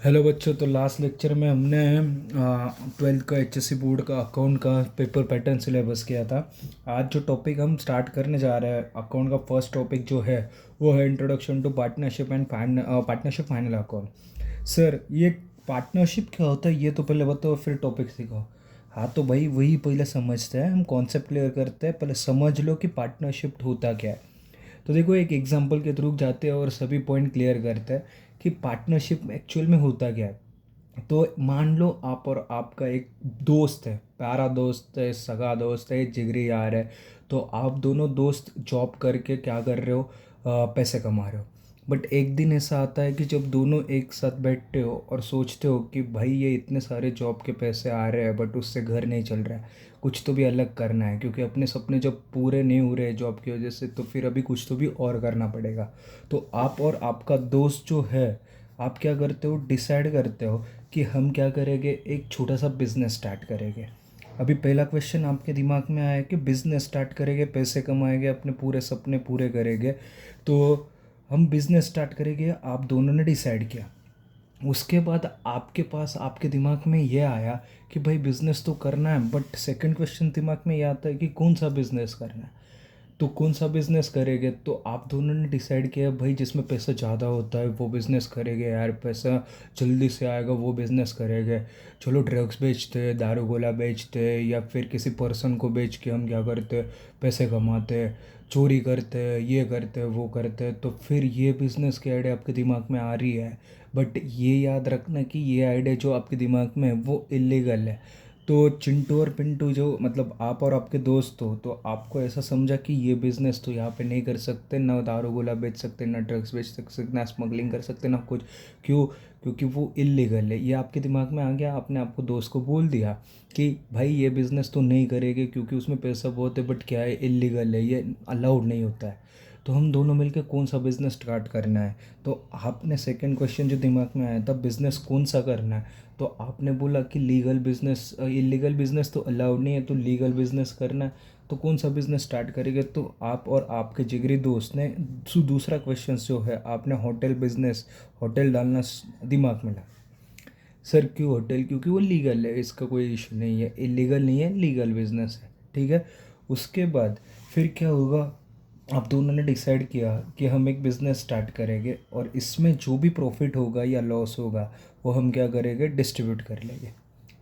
Hello बच्चों। तो last lecture में हमने 12th का एचएससी बोर्ड का अकाउंट का पेपर पैटर्न सिलेबस किया था। आज जो टॉपिक हम स्टार्ट करने जा रहे हैं अकाउंट का फर्स्ट टॉपिक जो है वो है introduction to partnership and partnership final account. Sir, ये पार्टनरशिप क्या होता है ये तो पहले बताओ, फिर टॉपिक सिखाओ। हाँ तो भाई वही पहले समझते हैं, हम कॉन्सेप्ट क्लियर करते हैं। पहले समझ लो कि पार्टनरशिप होता क्या है। तो देखो, एक एग्जांपल के थ्रू जाते हैं और सभी पॉइंट क्लियर करते हैं कि पार्टनरशिप एक्चुअल में होता क्या है। तो मान लो आप और आपका एक दोस्त है, प्यारा दोस्त है, सगा दोस्त है, जिगरी यार है। तो आप दोनों दोस्त जॉब करके क्या कर रहे हो, पैसे कमा रहे हो। बट एक दिन ऐसा आता है कि जब दोनों एक साथ बैठते हो और सोचते हो कि भाई ये इतने सारे जॉब के पैसे आ रहे हैं बट उससे घर नहीं चल रहा है, कुछ तो भी अलग करना है, क्योंकि अपने सपने जब पूरे नहीं हो रहे जॉब की वजह से तो फिर अभी कुछ तो भी और करना पड़ेगा। तो आप और आपका दोस्त जो है, आप क्या करते हो, डिसाइड करते हो कि हम क्या करेंगे, एक छोटा सा बिजनेस स्टार्ट करेंगे। अभी पहला क्वेश्चन आपके दिमाग में आया कि बिजनेस स्टार्ट करेंगे, पैसे कमाएंगे, अपने पूरे सपने पूरे करेंगे। तो हम बिजनेस स्टार्ट करेंगे, आप दोनों ने डिसाइड किया। उसके बाद आपके पास आपके दिमाग में ये आया कि भाई बिजनेस तो करना है, बट सेकंड क्वेश्चन दिमाग में ये आता है कि कौन सा बिजनेस करना है। तो कौन सा बिजनेस करेंगे, तो आप दोनों ने डिसाइड किया भाई जिसमें पैसा ज़्यादा होता है वो बिज़नेस करेंगे यार, पैसा जल्दी से आएगा वो बिज़नेस करेंगे। चलो ड्रग्स बेचते, दारू गोला बेचते, या फिर किसी पर्सन को बेच के हम क्या करते, पैसे कमाते, चोरी करते, ये करते वो करते। तो फिर ये बिज़नेस की आइडिया आपके दिमाग में आ रही है, बट ये याद रखना कि ये आइडिया जो आपके दिमाग में है वो इलीगल है। तो चिंटू और पिंटू जो मतलब आप और आपके दोस्त हो, तो आपको ऐसा समझा कि ये बिज़नेस तो यहाँ पे नहीं कर सकते, ना दारू गोला बेच सकते, ना ड्रग्स बेच सकते, ना स्मगलिंग कर सकते, ना कुछ। क्यों? क्योंकि वो इलीगल है। ये आपके दिमाग में आ गया, आपने आपको दोस्त को बोल दिया कि भाई ये बिज़नेस तो नहीं करेंगे क्योंकि उसमें पैसा बहुत है, बट क्या है, इलीगल है, ये अलाउड नहीं होता है। तो हम दोनों मिलकर कौन सा बिज़नेस स्टार्ट करना है। तो आपने सेकंड क्वेश्चन जो दिमाग में आया था, बिज़नेस कौन सा करना है, तो आपने बोला कि लीगल बिजनेस, इलीगल बिजनेस तो अलाउड नहीं है, तो लीगल बिजनेस करना है। तो कौन सा बिजनेस स्टार्ट करेंगे, तो आप और आपके जिगरी दोस्त ने दूसरा क्वेश्चन जो है आपने होटल बिजनेस, होटल डालना दिमाग में ला। सर क्यों होटल? क्योंकि वो लीगल है, इसका कोई इशू नहीं है, इलीगल नहीं है, लीगल बिजनेस है, ठीक है। उसके बाद फिर क्या होगा, आप दोनों ने डिसाइड किया कि हम एक बिज़नेस स्टार्ट करेंगे और इसमें जो भी प्रॉफिट होगा या लॉस होगा वो हम क्या करेंगे, डिस्ट्रीब्यूट कर लेंगे,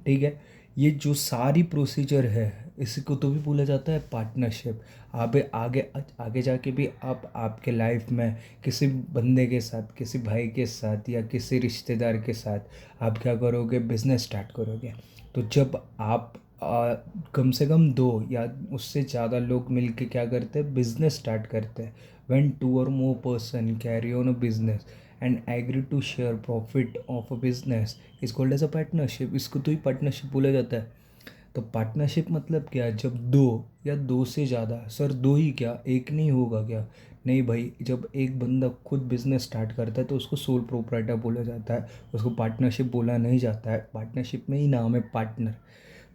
ठीक है। ये जो सारी प्रोसीजर है इसी को तो भी बोला जाता है पार्टनरशिप। आप आगे आगे जाके भी आप आपके लाइफ में किसी बंदे के साथ, किसी भाई के साथ या किसी रिश्तेदार के साथ आप क्या करोगे, बिजनेस स्टार्ट करोगे। तो जब आप कम से कम दो या उससे ज़्यादा लोग मिलके क्या करते हैं, बिजनेस स्टार्ट करते हैं। When two or more person carry on a business and agree to share profit of a business is called as a partnership. इसको तो ही पार्टनरशिप बोला जाता है। तो पार्टनरशिप मतलब क्या है, जब दो या दो से ज़्यादा, सर दो ही क्या, एक नहीं होगा क्या? नहीं भाई, जब एक बंदा खुद बिजनेस स्टार्ट करता है तो उसको सोल प्रोप्राइटर बोला जाता है, उसको पार्टनरशिप बोला नहीं जाता है। पार्टनरशिप में ही नाम है पार्टनर।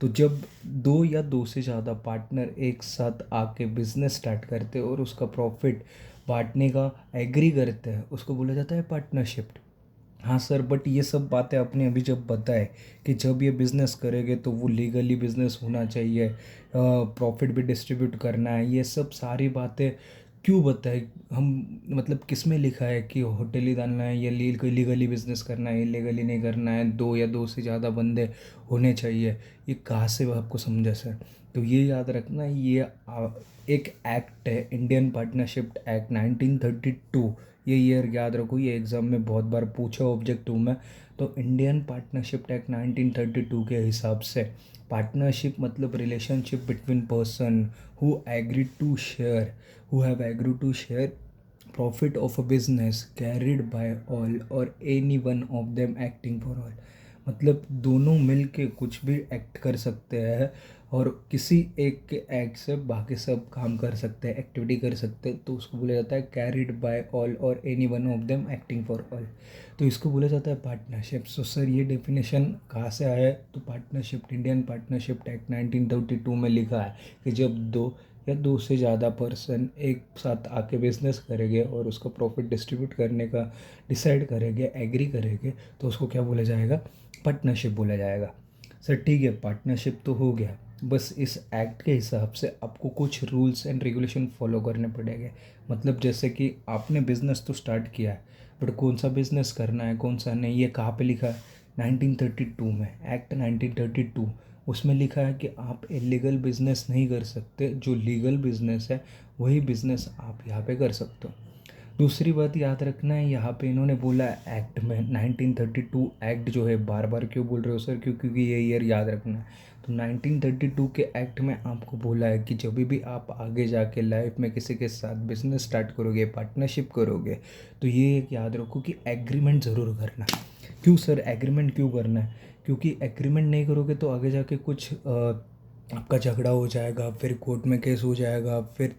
तो जब दो या दो से ज़्यादा पार्टनर एक साथ आके बिजनेस स्टार्ट करते हैं और उसका प्रॉफिट बांटने का एग्री करते हैं, उसको बोला जाता है पार्टनरशिप। हाँ सर, बट ये सब बातें आपने अभी जब बताए कि जब ये बिज़नेस करेंगे तो वो लीगली बिज़नेस होना चाहिए, प्रॉफिट भी डिस्ट्रीब्यूट करना है, ये सब सारी बातें क्यों बताए हम? मतलब किस में लिखा है कि होटल ही डालना है या लीगली बिज़नेस करना है, इलीगली नहीं करना है, दो या दो से ज़्यादा बंदे होने चाहिए, ये कहाँ से आपको समझा सर? तो ये याद रखना, ये एक एक्ट है, इंडियन पार्टनरशिप एक्ट 1932। ये ईयर याद रखो, ये एग्ज़ाम में बहुत बार पूछा ऑब्जेक्टिव में। तो इंडियन पार्टनरशिप एक्ट 1932 के हिसाब से पार्टनरशिप मतलब relationship between person who agree to share, who have agree to share profit of a business carried by all और any one of them acting for all. मतलब दोनों मिल के कुछ भी एक्ट कर सकते हैं और किसी एक के एक्ट से बाकी सब काम कर सकते हैं, एक्टिविटी कर सकते हैं, तो उसको बोला जाता है कैरिड बाय ऑल और any one of them acting for all. तो इसको बोला जाता है पार्टनरशिप। सो सर ये डेफिनेशन कहाँ से आया है, तो पार्टनरशिप, इंडियन पार्टनरशिप एक्ट 1932 में लिखा है कि जब दो या 2 से ज़्यादा पर्सन एक साथ आके बिजनेस करेंगे और उसका प्रॉफिट डिस्ट्रीब्यूट करने का डिसाइड करेंगे, एग्री करेंगे, तो उसको क्या बोला जाएगा? पार्टनरशिप बोला जाएगा। सर ठीक है, पार्टनरशिप तो हो गया, बस इस एक्ट के हिसाब से आपको कुछ रूल्स एंड रेगुलेशन फॉलो करने पड़ेंगे। मतलब जैसे कि आपने बिज़नेस तो स्टार्ट किया है, बट कौन सा बिज़नेस करना है कौन सा नहीं, ये कहाँ पे लिखा है? 1932 में, एक्ट 1932, उसमें लिखा है कि आप इलीगल बिजनेस नहीं कर सकते, जो लीगल बिजनेस है वही बिजनेस आप यहाँ पे कर सकते हो। दूसरी बात याद रखना है, यहाँ पे इन्होंने बोला है एक्ट में 1932 एक्ट जो है, बार बार क्यों बोल रहे हो सर? क्योंकि ये ईयर याद रखना है। तो 1932 के एक्ट में आपको बोला है कि जब भी आप आगे जाके लाइफ में किसी के साथ बिजनेस स्टार्ट करोगे, पार्टनरशिप करोगे, तो ये एक याद रखो कि एग्रीमेंट ज़रूर करना। क्यों सर एग्रीमेंट क्यों करना है? क्योंकि एग्रीमेंट नहीं करोगे तो आगे जाके कुछ आपका झगड़ा हो जाएगा, फिर कोर्ट में केस हो जाएगा, फिर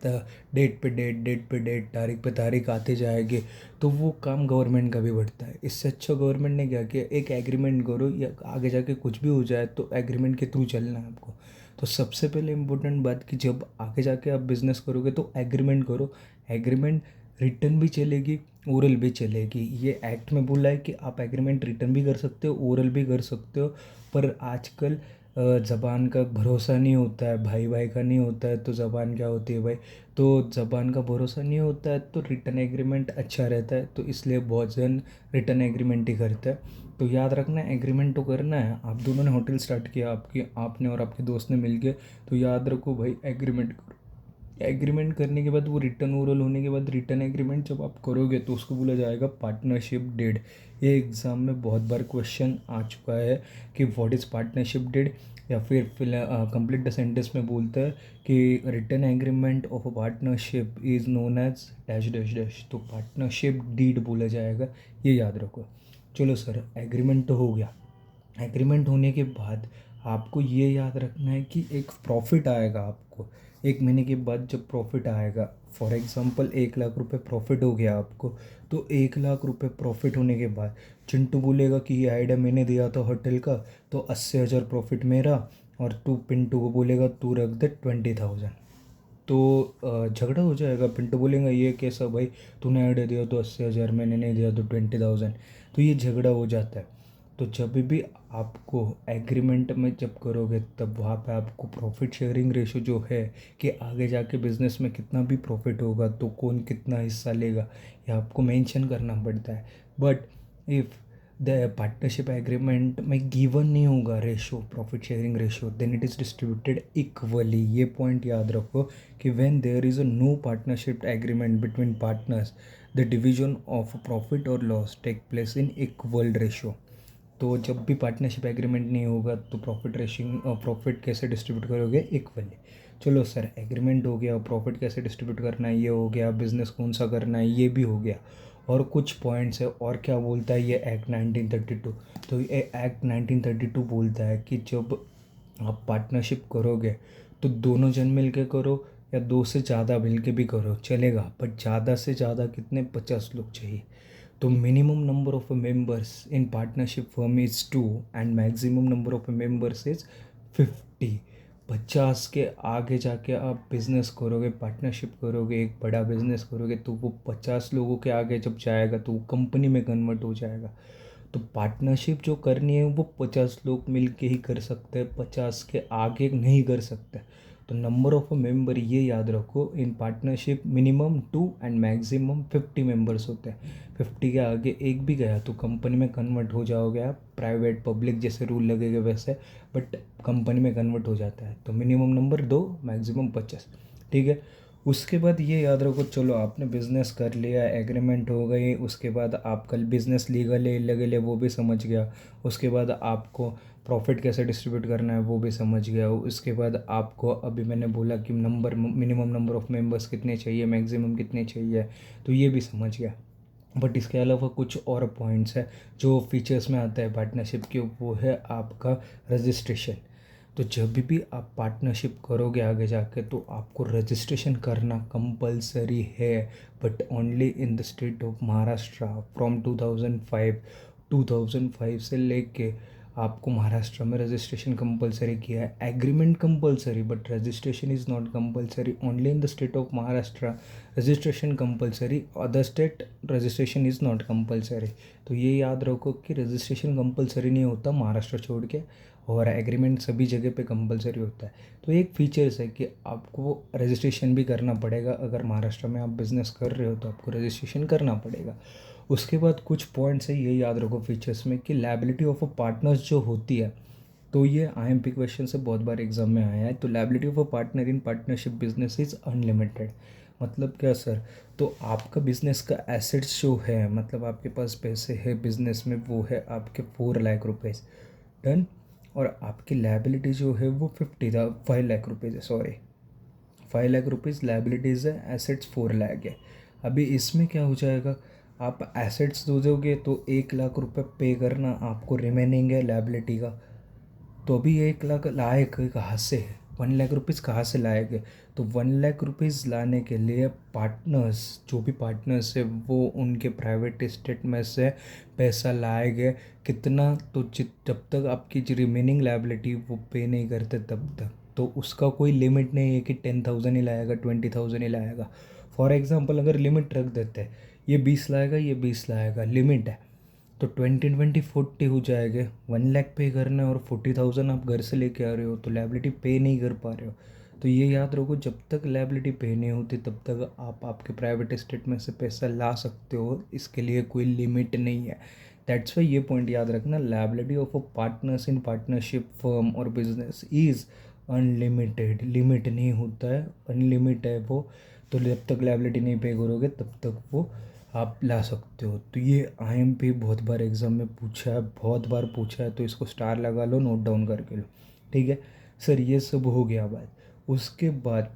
डेट पे डेट, डेट पे डेट, तारीख पे तारीख आते जाएंगे, तो वो काम गवर्नमेंट का भी बढ़ता है। इससे अच्छा गवर्नमेंट ने क्या किया, एक एग्रीमेंट करो, या आगे जाके कुछ भी हो जाए तो एग्रीमेंट के थ्रू चलना है आपको। तो सबसे पहले इम्पोर्टेंट बात कि जब आगे जाके आप बिज़नेस करोगे तो एग्रीमेंट करो। एग्रीमेंट रिटर्न भी चलेगी, ओरल भी चलेगी। ये एक्ट में बोला है कि आप एग्रीमेंट रिटर्न भी कर सकते हो, ओरल भी कर सकते हो। पर आजकल ज़बान का भरोसा नहीं होता है, भाई भाई का नहीं होता है, तो ज़बान क्या होती है भाई? तो ज़बान का भरोसा नहीं होता है, तो रिटर्न एग्रीमेंट अच्छा रहता है, तो इसलिए बहुत जन रिटर्न एग्रीमेंट ही करते हैं। तो याद रखना, एग्रीमेंट तो करना है। आप दोनों ने होटल स्टार्ट किया, आपने और आपके दोस्त ने मिल के, तो याद रखो भाई एग्रीमेंट करो। एग्रीमेंट करने के बाद वो रिटर्न ओरल होने के बाद रिटर्न एग्रीमेंट जब आप करोगे तो उसको बोला जाएगा पार्टनरशिप डीड। ये एग्ज़ाम में बहुत बार क्वेश्चन आ चुका है कि व्हाट इज़ पार्टनरशिप डीड, या फिर कंप्लीट द सेंटेंस में बोलता है कि written agreement of a partnership is known as dash dash dash, तो पार्टनरशिप डीड बोला जाएगा, ये याद रखो। चलो सर, एग्रीमेंट तो हो गया। एग्रीमेंट होने के बाद आपको ये याद रखना है कि एक प्रॉफिट आएगा आपको 1 महीने के बाद। जब प्रॉफिट आएगा, फॉर एग्ज़ाम्पल 1 लाख रुपए प्रॉफिट हो गया आपको, तो 1 लाख रुपए प्रॉफिट होने के बाद चिंटू बोलेगा कि ये आइडिया मैंने दिया था होटल का, तो 80,000 प्रॉफिट मेरा, और तू पिंटू को बोलेगा तू रख दे 20,000। तो झगड़ा हो जाएगा। पिंटू बोलेगा ये कैसा भाई, तूने आइडिया दिया तो 80,000, मैंने नहीं दिया तो 20,000, तो ये झगड़ा हो जाता है। तो जब भी आपको एग्रीमेंट में जब करोगे, तब वहाँ पे आपको प्रॉफिट शेयरिंग रेशो जो है, कि आगे जाके बिजनेस में कितना भी प्रॉफिट होगा तो कौन कितना हिस्सा लेगा, ये आपको मेंशन करना पड़ता है। But if the partnership agreement में गिवन नहीं होगा ratio, profit sharing ratio, then it is distributed equally. ये पॉइंट याद रखो कि when there is a no partnership agreement between partners, the division of profit और loss take place in equal ratio. तो जब भी पार्टनरशिप एग्रीमेंट नहीं होगा तो प्रॉफिट कैसे डिस्ट्रीब्यूट करोगे? इक्वली। चलो सर, एग्रीमेंट हो गया, प्रॉफिट कैसे डिस्ट्रीब्यूट करना है ये हो गया, बिजनेस कौन सा करना है ये भी हो गया, और कुछ पॉइंट्स है। और क्या बोलता है ये एक्ट 1932? तो ये एक्ट 1932 बोलता है कि जब आप पार्टनरशिप करोगे तो दोनों जन मिल के करो, या 2 से ज़्यादा मिल के भी करो चलेगा, बट ज़्यादा से ज़्यादा कितने? 50 लोग चाहिए। तो minimum number of members in partnership firm is 2 and maximum number of members is 50। 50 के आगे जाके आप बिज़नेस करोगे, पार्टनरशिप करोगे, एक बड़ा बिज़नेस करोगे, तो वो 50 लोगों के आगे जब जाएगा तो वो कंपनी में कन्वर्ट हो जाएगा। तो पार्टनरशिप जो करनी है वो 50 लोग मिल के ही कर सकते हैं, 50 के आगे नहीं कर सकते। तो नंबर ऑफ मेंबर ये याद रखो, in partnership minimum 2 and maximum 50 members होते हैं। 50 के आगे एक भी गया तो कंपनी में कन्वर्ट हो जाओगे आप, प्राइवेट पब्लिक जैसे रूल लगेगा वैसे, बट कंपनी में कन्वर्ट हो जाता है। तो मिनिमम नंबर 2, मैक्सिमम 50। ठीक है। उसके बाद ये याद रखो, चलो आपने बिज़नेस कर लिया, एग्रीमेंट हो गई, उसके बाद आपका बिज़नेस लीगल है इलीगल है वो भी समझ गया, उसके बाद आपको प्रॉफिट कैसे डिस्ट्रीब्यूट करना है वो भी समझ गया, उसके बाद आपको अभी मैंने बोला कि मिनिमम नंबर ऑफ़ मेंबर्स कितने चाहिए, मैक्सिमम कितने चाहिए, तो ये भी समझ गया। बट इसके अलावा कुछ और पॉइंट्स है जो फीचर्स में आता है पार्टनरशिप के, वो है आपका रजिस्ट्रेशन। तो जब भी आप पार्टनरशिप करोगे आगे जाके तो आपको रजिस्ट्रेशन करना कंपलसरी है, but only in the state of Maharashtra from 2005। 2005 से लेके आपको महाराष्ट्र में रजिस्ट्रेशन कंपलसरी किया है, agreement compulsory but registration is not compulsory, only in the state of Maharashtra registration compulsory, other state registration is not compulsory. तो ये याद रखो कि रजिस्ट्रेशन कंपलसरी नहीं होता महाराष्ट्र छोड़ के, और एग्रीमेंट सभी जगह पे कंपलसरी होता है। तो एक फीचर्स है कि आपको रजिस्ट्रेशन भी करना पड़ेगा, अगर महाराष्ट्र में आप बिज़नेस कर रहे हो तो आपको रजिस्ट्रेशन करना पड़ेगा। उसके बाद कुछ पॉइंट्स है, ये याद रखो फीचर्स में कि लायबिलिटी ऑफ अ पार्टनर्स जो होती है, तो ये आईएमपी क्वेश्चन से बहुत बार एग्जाम में आया है। तो liability of a partner in partnership business is unlimited. मतलब क्या सर? तो आपका बिजनेस का एसेट्स जो है, मतलब आपके पास पैसे है बिजनेस में, वो है आपके 4 लाख रुपीज़, डन। और आपकी लायबिलिटी जो है वो 5 लाख रुपीज़ है, सॉरी 5 लाख रुपीज़ लायबिलिटीज़ है, एसेट्स 4 लाख है। अभी इसमें क्या हो जाएगा, आप एसेट्स दो दोगे तो 1 लाख रुपए पे करना आपको रिमेनिंग है लायबिलिटी का। तो अभी 1 लाख लाएगा कहाँ से है, 1 लाख रुपीज़ कहाँ से लाएंगे? तो 1 लाख रुपीज़ लाने के लिए पार्टनर्स, जो भी पार्टनर्स है वो उनके प्राइवेट एस्टेट में से पैसा लाएंगे। कितना? तो जब तक आपकी जो रिमेनिंग लायबिलिटी वो पे नहीं करते तब तक। तो उसका कोई लिमिट नहीं है कि 10,000 ही लाएगा, 20,000 ही लाएगा। फॉर एग्ज़ाम्पल अगर लिमिट रख देते हैं, ये 20 लाएगा, ये 20 लाएगा, लिमिट है, तो 20 20 40 हो जाएगा। 1 लाख पे करना है और 40,000 आप घर से लेके आ रहे हो, तो लायबिलिटी पे नहीं कर पा रहे हो। तो ये याद रखो, जब तक लायबिलिटी पे नहीं होती तब तक आप आपके प्राइवेट एस्टेट में से पैसा ला सकते हो, इसके लिए कोई लिमिट नहीं है। दैट्स वाई ये पॉइंट याद रखना, liability of a partners in partnership firm और बिजनेस इज़ अनलिमिटेड। लिमिट नहीं होता है, अनलिमिट है वो। तो जब तक लायबिलिटी नहीं पे करोगे तब तक वो आप ला सकते हो। तो ये आईएमपी बहुत बार एग्ज़ाम में पूछा है, बहुत बार पूछा है, तो इसको स्टार लगा लो, नोट डाउन करके लो, ठीक है सर। ये सब हो गया बात। उसके बाद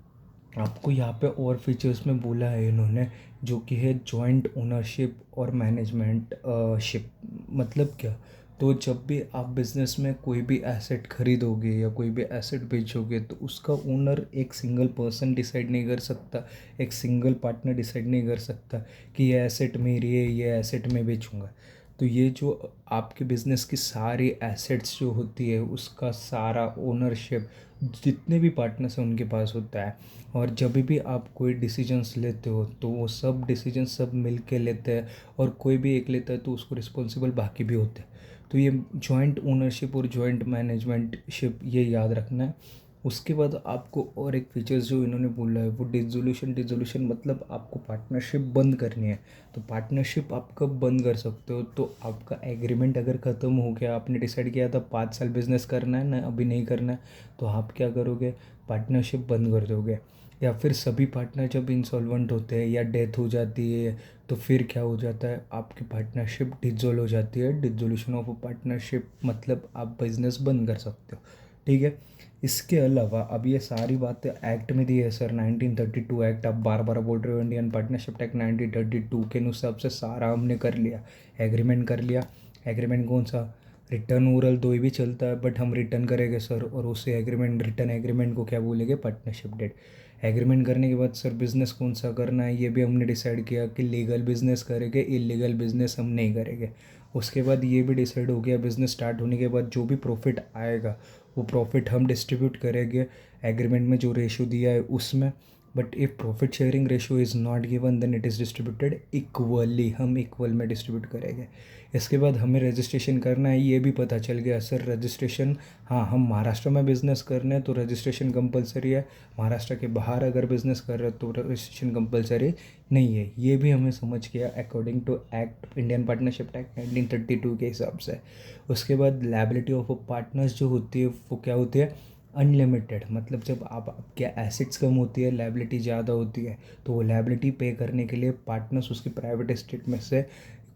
आपको यहाँ पे और फीचर्स में बोला है इन्होंने, जो कि है जॉइंट ओनरशिप और मैनेजमेंट शिप। मतलब क्या? तो जब भी आप बिज़नेस में कोई भी एसेट खरीदोगे या कोई भी एसेट बेचोगे, तो उसका ओनर एक सिंगल पर्सन डिसाइड नहीं कर सकता, एक सिंगल पार्टनर डिसाइड नहीं कर सकता कि ये एसेट मेरी है, ये एसेट मैं बेचूंगा। तो ये जो आपके बिज़नेस की सारी एसेट्स जो होती है, उसका सारा ओनरशिप जितने भी पार्टनर्स हैं उनके पास होता है। और जब भी आप कोई डिसीजंस लेते हो तो वो सब डिसीजंस सब मिल के लेते हैं, और कोई भी एक लेता है तो उसको रिस्पॉन्सिबल बाकी भी होते हैं। तो ये जॉइंट ओनरशिप और जॉइंट मैनेजमेंटशिप ये याद रखना है। उसके बाद आपको और एक फीचर्स जो इन्होंने बोला है वो डिसोल्यूशन। डिसोल्यूशन मतलब आपको पार्टनरशिप बंद करनी है। तो पार्टनरशिप आप कब बंद कर सकते हो? तो आपका एग्रीमेंट अगर ख़त्म हो गया, आपने डिसाइड किया था 5 साल बिजनेस करना है ना, अभी नहीं करना है, तो आप क्या करोगे? पार्टनरशिप बंद कर दोगे। या फिर सभी पार्टनर जब इंसॉल्वेंट होते हैं या डेथ हो जाती है, तो फिर क्या हो जाता है? आपकी पार्टनरशिप डिसॉल्व हो जाती है। डिसोल्यूशन ऑफ अ पार्टनरशिप मतलब आप बिजनेस बंद कर सकते हो, ठीक है। इसके अलावा अब ये सारी बातें एक्ट में दी है सर, 1932 एक्ट। आप बार बार बोल रहे हो, इंडियन पार्टनरशिप एक्ट 1932 के हिसाब से सारा हमने कर लिया, एग्रीमेंट कर लिया। एग्रीमेंट कौन सा? रिटर्न ओरल दो ही भी चलता है, बट हम रिटर्न करेंगे सर, और उसे एग्रीमेंट, रिटर्न एग्रीमेंट को क्या बोलेंगे? Partnership date. एग्रीमेंट करने के बाद सर बिज़नेस कौन सा करना है, ये भी हमने डिसाइड किया कि लीगल बिज़नेस करेंगे, इलीगल बिज़नेस हम नहीं करेंगे। उसके बाद ये भी डिसाइड हो गया, बिज़नेस स्टार्ट होने के बाद जो भी प्रॉफिट आएगा वो प्रॉफिट हम डिस्ट्रीब्यूट करेंगे एग्रीमेंट में जो रेशो दिया है उसमें। But if profit sharing ratio is not given then it is distributed equally, हम इक्वल में डिस्ट्रीब्यूट करेंगे। इसके बाद हमें रजिस्ट्रेशन करना है, ये भी पता चल गया सर रजिस्ट्रेशन। हाँ, हम महाराष्ट्र में बिज़नेस कर रहे हैं तो रजिस्ट्रेशन कंपलसरी है, महाराष्ट्र के बाहर अगर बिज़नेस कर रहे हैं तो रजिस्ट्रेशन कंपलसरी नहीं है। ये भी हमें समझ गया according to act, Indian partnership act 1932 के हिसाब से। उसके बाद लायबिलिटी ऑफ पार्टनर्स जो होती है वो क्या होती है? अनलिमिटेड। मतलब जब आपके एसेट्स कम होती है, लायबिलिटी ज़्यादा होती है, तो वो लायबिलिटी पे करने के लिए पार्टनर्स उसके प्राइवेट एस्टेट में से,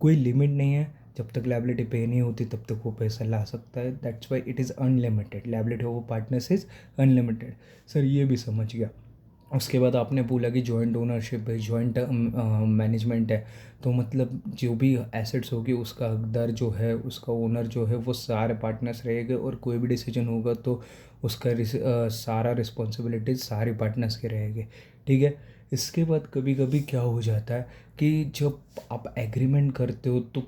कोई लिमिट नहीं है, जब तक लायबिलिटी पे नहीं होती तब तक वो पैसा ला सकता है। That's why it is unlimited, liability of partners is unlimited. Sir ये भी समझ गया। उसके बाद आपने बोला कि जॉइंट ओनरशिप है, जॉइंट मैनेजमेंट है। तो मतलब जो भी एसेट्स होगी उसका हकदार जो है, उसका ओनर जो है, वो सारे पार्टनर्स रहेंगे, और कोई भी डिसीजन होगा तो उसका सारा रिस्पॉन्सिबिलिटीज सारे पार्टनर्स के रहेंगे, ठीक है। इसके बाद कभी कभी क्या हो जाता है कि जब आप एग्रीमेंट करते हो तो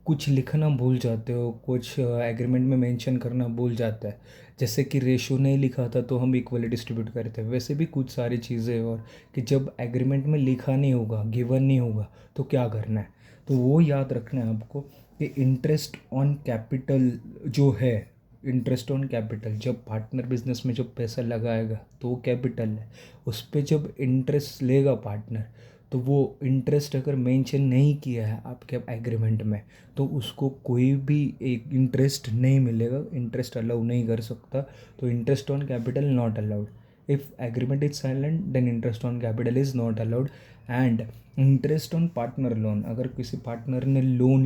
कुछ लिखना भूल जाते हो, कुछ एग्रीमेंट में मेंशन करना भूल जाता है। जैसे कि रेशो नहीं लिखा था तो हम इक्वली डिस्ट्रीब्यूट करते हैं, वैसे भी कुछ सारी चीज़ें और कि जब एग्रीमेंट में लिखा नहीं होगा, गिवन नहीं होगा तो क्या करना है। तो वो याद रखना है आपको कि इंटरेस्ट ऑन कैपिटल जो है, इंटरेस्ट ऑन कैपिटल जब पार्टनर बिजनेस में जब पैसा लगाएगा तो वो कैपिटल है, उस पर जब इंटरेस्ट लेगा पार्टनर तो वो इंटरेस्ट अगर मेंशन नहीं किया है आपके एग्रीमेंट में तो उसको कोई भी एक इंटरेस्ट नहीं मिलेगा, इंटरेस्ट अलाउ नहीं कर सकता। तो interest on capital not allowed. If agreement is silent then interest on capital is not allowed. And interest on partner loan, अगर किसी पार्टनर ने लोन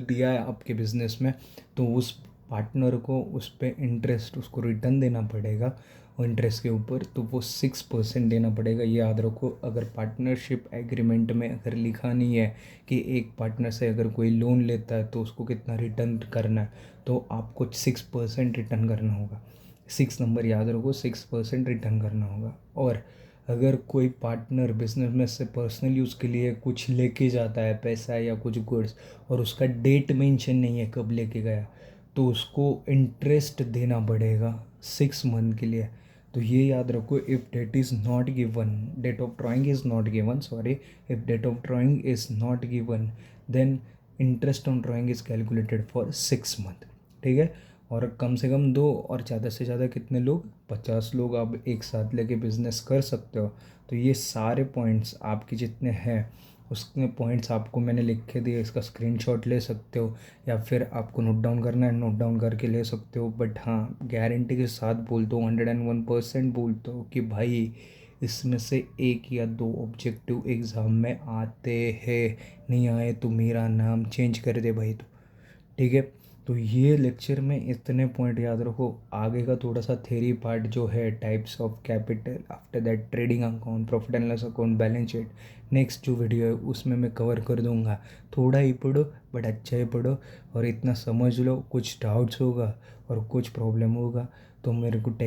दिया है आपके बिज़नेस में तो उस पार्टनर को उस पर इंटरेस्ट उसको रिटर्न देना पड़ेगा, और इंटरेस्ट के ऊपर तो वो 6% देना पड़ेगा। ये याद रखो, अगर पार्टनरशिप एग्रीमेंट में अगर लिखा नहीं है कि एक पार्टनर से अगर कोई लोन लेता है तो उसको कितना रिटर्न करना है, तो आपको 6% रिटर्न करना होगा। 6 नंबर याद रखो, 6% रिटर्न करना होगा। और अगर कोई पार्टनर बिजनेस में से पर्सनल यूज़ के लिए कुछ लेके जाता है पैसा या कुछ गुड्स और उसका डेट मेंशन नहीं है कब लेके गया, तो उसको इंटरेस्ट देना पड़ेगा 6 मंथ के लिए। तो ये याद रखो, if date is not given, date of drawing is not given, sorry, if date of drawing is not given then interest on drawing is calculated for 6 month. ठीक है। और कम से कम 2 और ज़्यादा से ज़्यादा कितने लोग, 50 लोग आप एक साथ लेके बिजनेस कर सकते हो। तो ये सारे पॉइंट्स आपके जितने हैं उसके पॉइंट्स आपको मैंने लिख के दिए, इसका स्क्रीनशॉट ले सकते हो या फिर आपको नोट डाउन करना है नोट डाउन करके ले सकते हो। बट हाँ, गारंटी के साथ बोलता हूँ, 101% बोलता हूँ कि भाई इसमें से 1 या 2 ऑब्जेक्टिव एग्ज़ाम में आते हैं, नहीं आए तो मेरा नाम चेंज कर दे भाई। तो ठीक है। तो ये लेक्चर में इतने पॉइंट याद रखो। आगे का थोड़ा सा थेरी पार्ट जो है, types of capital, after that trading account, profit and loss account, balance sheet, next जो वीडियो है उसमें मैं कवर कर दूंगा। थोड़ा ही पढ़ो बट अच्छा ही पढ़ो और इतना समझ लो। कुछ डाउट्स होगा और कुछ प्रॉब्लम होगा तो मेरे को